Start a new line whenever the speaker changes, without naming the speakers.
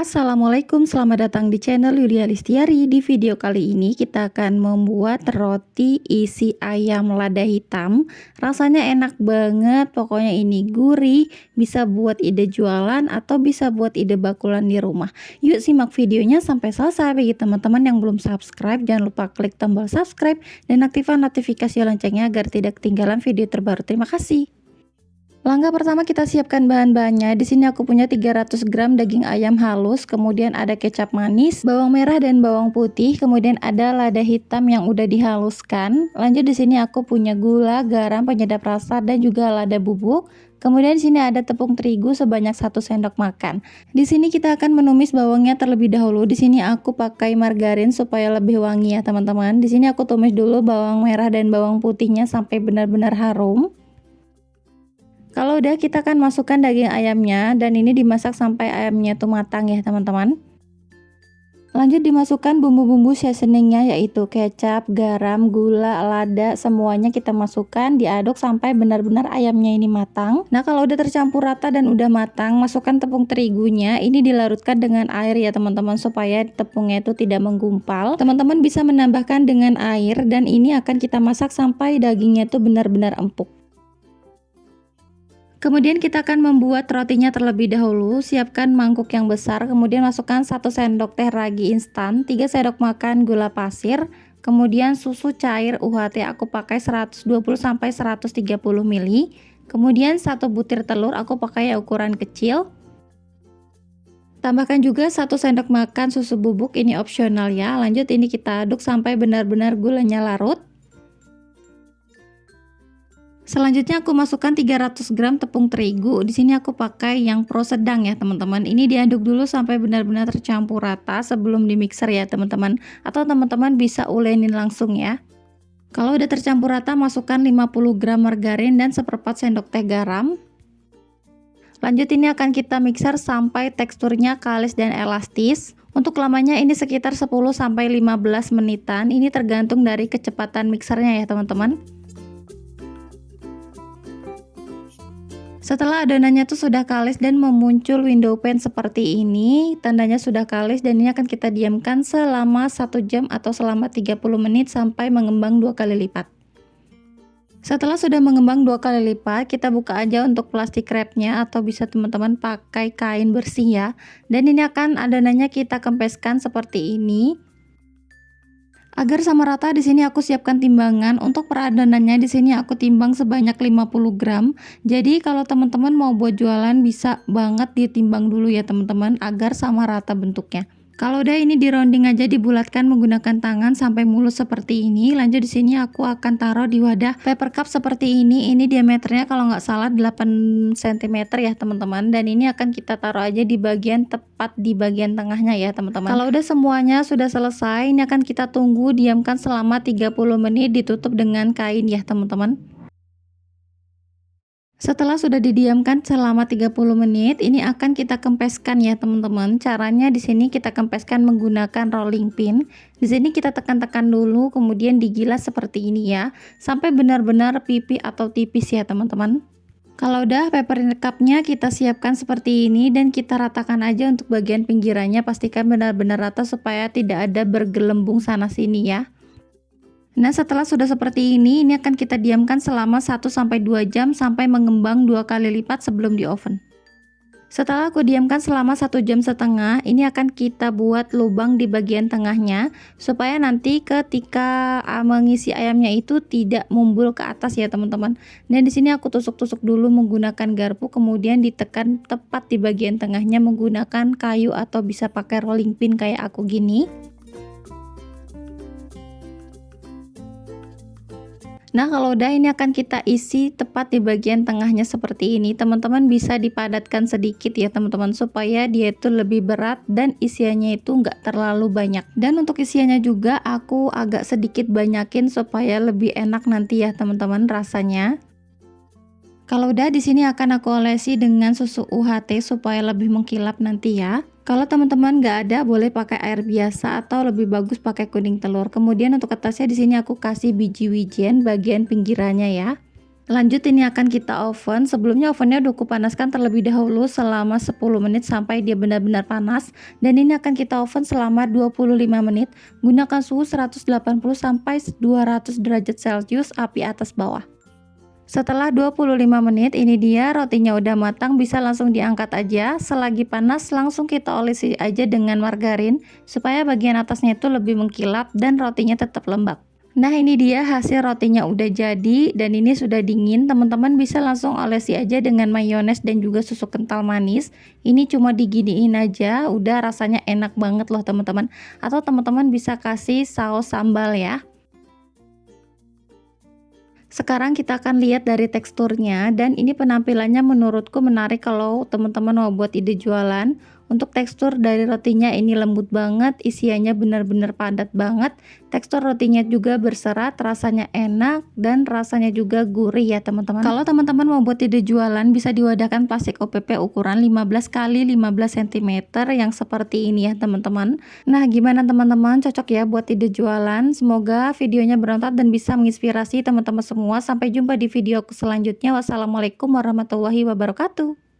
Assalamualaikum, selamat datang di channel Yulia Listiari. Di video kali ini kita akan membuat roti isi ayam lada hitam. Rasanya enak banget, pokoknya ini gurih, bisa buat ide jualan atau bisa buat ide bakulan di rumah. Yuk simak videonya sampai selesai. Bagi teman-teman yang belum subscribe, jangan lupa klik tombol subscribe dan aktifkan notifikasi loncengnya agar tidak ketinggalan video terbaru. Terima kasih. Langkah pertama, kita siapkan bahan-bahannya. Di sini aku punya 300 gram daging ayam halus, kemudian ada kecap manis, bawang merah dan bawang putih, kemudian ada lada hitam yang udah dihaluskan. Lanjut di sini aku punya gula, garam, penyedap rasa dan juga lada bubuk. Kemudian di sini ada tepung terigu sebanyak 1 sendok makan. Di sini kita akan menumis bawangnya terlebih dahulu. Di sini aku pakai margarin supaya lebih wangi ya, teman-teman. Di sini aku tumis dulu bawang merah dan bawang putihnya sampai benar-benar harum. Kalau udah, kita akan masukkan daging ayamnya dan ini dimasak sampai ayamnya tuh matang ya, teman-teman. Lanjut dimasukkan bumbu-bumbu seasoningnya, yaitu kecap, garam, gula, lada, semuanya kita masukkan, diaduk sampai benar-benar ayamnya ini matang. Nah, kalau udah tercampur rata dan udah matang, masukkan tepung terigunya. Ini dilarutkan dengan air ya, teman-teman, supaya tepungnya itu tidak menggumpal. Teman-teman bisa menambahkan dengan air dan ini akan kita masak sampai dagingnya itu benar-benar empuk. Kemudian kita akan membuat rotinya terlebih dahulu. Siapkan mangkuk yang besar, kemudian masukkan 1 sendok teh ragi instan, 3 sendok makan gula pasir, kemudian susu cair UHT aku pakai 120 sampai 130 ml. Kemudian 1 butir telur aku pakai ukuran kecil. Tambahkan juga 1 sendok makan susu bubuk, ini opsional ya. Lanjut ini kita aduk sampai benar-benar gulanya larut. Selanjutnya aku masukkan 300 gram tepung terigu. Di sini aku pakai yang pro sedang ya, teman-teman. Ini diaduk dulu sampai benar-benar tercampur rata sebelum di mixer ya, teman-teman. Atau teman-teman bisa ulenin langsung ya. Kalau udah tercampur rata, masukkan 50 gram margarin dan 1/4 sendok teh garam. Lanjut ini akan kita mixer sampai teksturnya kalis dan elastis. Untuk lamanya ini sekitar 10 sampai 15 menitan. Ini tergantung dari kecepatan mixernya ya, teman-teman. Setelah adonannya tuh sudah kalis dan memuncul window pane seperti ini, tandanya sudah kalis dan ini akan kita diamkan selama 1 jam atau selama 30 menit sampai mengembang 2 kali lipat. Setelah sudah mengembang 2 kali lipat, kita buka aja untuk plastik wrapnya atau bisa teman-teman pakai kain bersih ya. Dan ini akan adonannya kita kempeskan seperti ini. Agar sama rata, di sini aku siapkan timbangan. Untuk peradonannya di sini aku timbang sebanyak 50 gram. Jadi kalau teman-teman mau buat jualan bisa banget ditimbang dulu ya, teman-teman, agar sama rata bentuknya. Kalau udah ini di rounding aja, dibulatkan menggunakan tangan sampai mulus seperti ini. Lanjut di sini aku akan taruh di wadah paper cup seperti ini. Ini diameternya kalau nggak salah 8 cm ya, teman-teman. Dan ini akan kita taruh aja di bagian tepat di bagian tengahnya ya, teman-teman. Kalau udah semuanya sudah selesai, ini akan kita tunggu diamkan selama 30 menit ditutup dengan kain ya, teman-teman. Setelah sudah didiamkan selama 30 menit, ini akan kita kempeskan ya, teman-teman. Caranya di sini kita kempeskan menggunakan rolling pin. Di sini kita tekan-tekan dulu, kemudian digilas seperti ini ya, sampai benar-benar pipi atau tipis ya, teman-teman. Kalau udah, paper cupnya kita siapkan seperti ini dan kita ratakan aja untuk bagian pinggirannya. Pastikan benar-benar rata supaya tidak ada bergelembung sana sini ya. Nah, setelah sudah seperti ini akan kita diamkan selama 1-2 jam sampai mengembang 2 kali lipat sebelum di oven. Setelah aku diamkan selama 1,5 jam, ini akan kita buat lubang di bagian tengahnya supaya nanti ketika mengisi ayamnya itu tidak mumbul ke atas ya, teman-teman. Dan di sini aku tusuk-tusuk dulu menggunakan garpu, kemudian ditekan tepat di bagian tengahnya menggunakan kayu atau bisa pakai rolling pin kayak aku gini. Nah, kalau udah ini akan kita isi tepat di bagian tengahnya seperti ini. Teman-teman bisa dipadatkan sedikit ya, teman-teman, supaya dia itu lebih berat dan isiannya itu nggak terlalu banyak. Dan untuk isiannya juga aku agak sedikit banyakin supaya lebih enak nanti ya, teman-teman, rasanya. Kalau udah, di sini akan aku olesi dengan susu UHT supaya lebih mengkilap nanti ya. Kalau teman-teman nggak ada, boleh pakai air biasa atau lebih bagus pakai kuning telur. Kemudian untuk atasnya di sini aku kasih biji wijen bagian pinggirannya ya. Lanjut ini akan kita oven. Sebelumnya ovennya udah kupanaskan terlebih dahulu selama 10 menit sampai dia benar-benar panas. Dan ini akan kita oven selama 25 menit. Gunakan suhu 180 sampai 200 derajat Celcius, api atas bawah. Setelah 25 menit ini dia rotinya udah matang, bisa langsung diangkat aja. Selagi panas langsung kita olesi aja dengan margarin supaya bagian atasnya itu lebih mengkilap dan rotinya tetap lembab. Nah ini dia hasil rotinya udah jadi dan ini sudah dingin. Teman-teman bisa langsung olesi aja dengan mayones dan juga susu kental manis. Ini cuma diginiin aja udah rasanya enak banget loh teman-teman. Atau teman-teman bisa kasih saus sambal ya. Sekarang kita akan lihat dari teksturnya, dan ini penampilannya menurutku menarik kalau teman-teman mau buat ide jualan. Untuk tekstur dari rotinya ini lembut banget, isiannya benar-benar padat banget. Tekstur rotinya juga berserat, rasanya enak dan rasanya juga gurih ya teman-teman. Kalau teman-teman mau buat ide jualan bisa diwadahkan plastik OPP ukuran 15 kali 15 cm yang seperti ini ya teman-teman. Nah, gimana teman-teman, cocok ya buat ide jualan? Semoga videonya bermanfaat dan bisa menginspirasi teman-teman semua. Sampai jumpa di video selanjutnya. Wassalamualaikum warahmatullahi wabarakatuh.